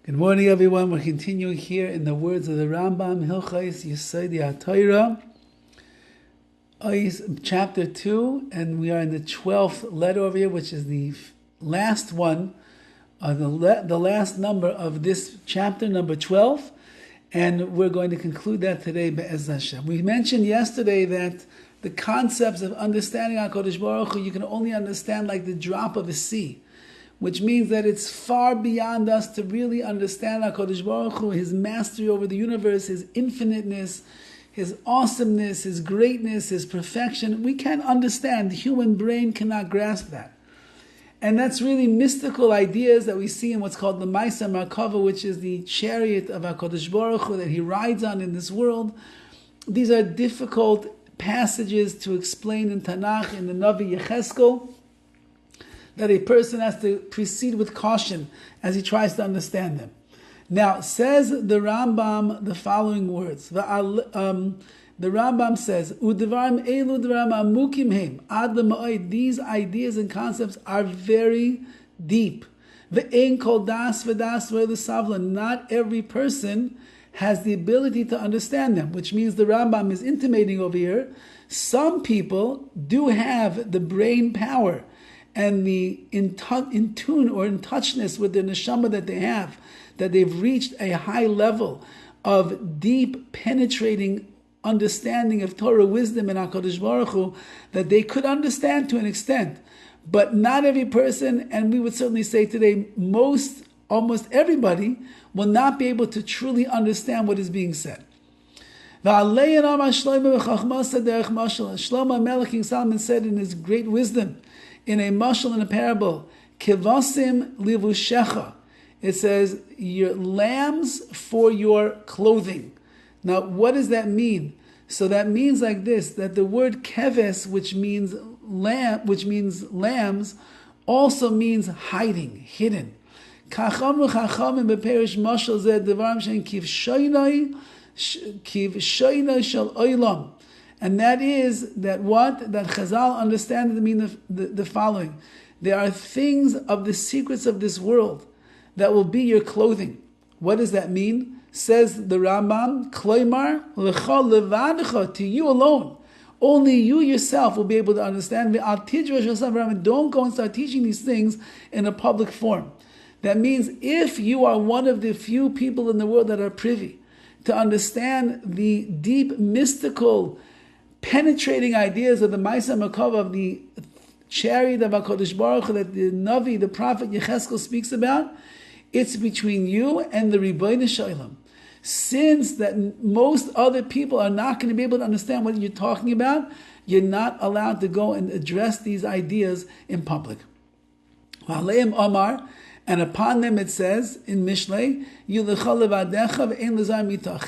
Good morning, everyone. We're continuing here in the words of the RAMBAM, Hilchos Yesodei HaTorah, chapter 2, and we are in the 12th letter over here, which is the last one, the last number of this chapter, number 12, and we're going to conclude that today, Be'ez Hashem. We mentioned yesterday that the concepts of understanding HaKadosh Baruch Hu, you can only understand like the drop of a sea, which means that it's far beyond us to really understand HaKadosh Baruch Hu, His mastery over the universe, His infiniteness, His awesomeness, His greatness, His perfection. We can't understand. The human brain cannot grasp that. And that's really mystical ideas that we see in what's called the Maisa Markava, which is the chariot of HaKadosh Baruch Hu that He rides on in this world. These are difficult passages to explain in Tanakh, in the Navi Yecheskel, that a person has to proceed with caution as he tries to understand them. Now, says the Rambam the following words. The Rambam says, "Udevarim elu devarim amukim heim ad lema'od." These ideas and concepts are very deep. Ve'ein kol das v'das v'le. Not every person has the ability to understand them, which means the Rambam is intimating over here, some people do have the brain power and the in tune or in touchness with the neshama that they have, that they've reached a high level of deep, penetrating understanding of Torah wisdom and HaKadosh Baruch Hu, that they could understand to an extent. But not every person, and we would certainly say today, almost everybody, will not be able to truly understand what is being said. Shlomo Melech King Solomon said in his great wisdom, in a mashal, in a parable, Kevasim livushecha. It says, your lambs for your clothing. Now, what does that mean? So that means like this, that the word keves, which means lambs, also means hiding, hidden. Kachamru chachamim beperish mashal zeh devarim shen kivshoinai shel oilam. And that is that Chazal understand to mean the following. There are things of the secrets of this world that will be your clothing. What does that mean? Says the Rambam, Kloimar lecha levadecha, to you alone. Only you yourself will be able to understand. Don't go and start teaching these things in a public forum. That means if you are one of the few people in the world that are privy to understand the deep mystical penetrating ideas of the Maisa Makava, of the chariot of HaKadosh Baruch Hu that the Navi, the prophet Yecheskel speaks about, it's between you and the Ribbono Shel Olam. Since that most other people are not going to be able to understand what you're talking about, you're not allowed to go and address these ideas in public. V'aleim Omar, and upon them it says in Mishlei,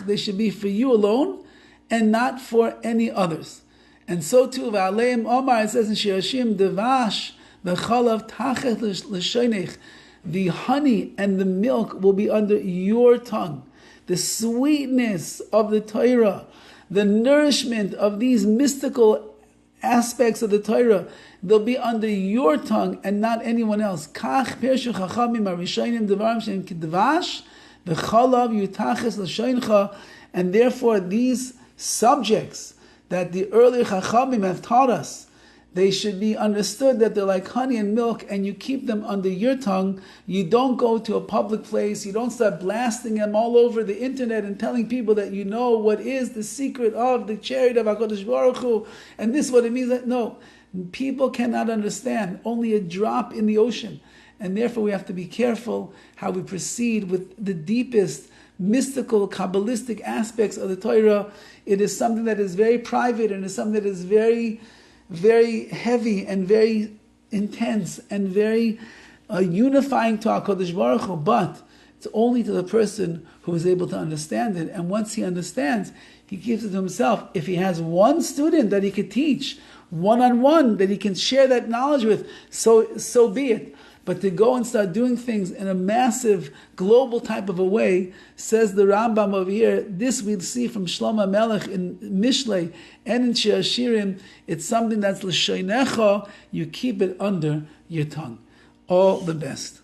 they should be for you alone, and not for any others. And so too, V'aleim Omar, it says in Shirashim, Devash, the chalav tachet l'shoinech, the honey and the milk will be under your tongue. The sweetness of the Torah, the nourishment of these mystical aspects of the Torah, they'll be under your tongue and not anyone else. Kach pershu chachamim arishonim devarim shem k'devash, the chalav yutaches l'shoincha, and therefore these subjects that the earlier Chachamim have taught us, they should be understood that they're like honey and milk, and you keep them under your tongue. You don't go to a public place. You don't start blasting them all over the internet and telling people that you know what is the secret of the chariot of HaKadosh Baruch Hu, and this is what it means. No, people cannot understand. Only a drop in the ocean. And therefore we have to be careful how we proceed with the deepest mystical, Kabbalistic aspects of the Torah. It is something that is very private, and is something that is very, very heavy and very intense and very unifying to HaKadosh Baruch Hu. But it's only to the person who is able to understand it. And once he understands, he keeps it to himself. If he has one student that he could teach one-on-one, that he can share that knowledge with, so be it. But to go and start doing things in a massive, global type of a way, says the Rambam over here, this we'll see from Shlomo Melech in Mishlei and in Shir Hashirim, it's something that's l'shoinecha, you keep it under your tongue. All the best.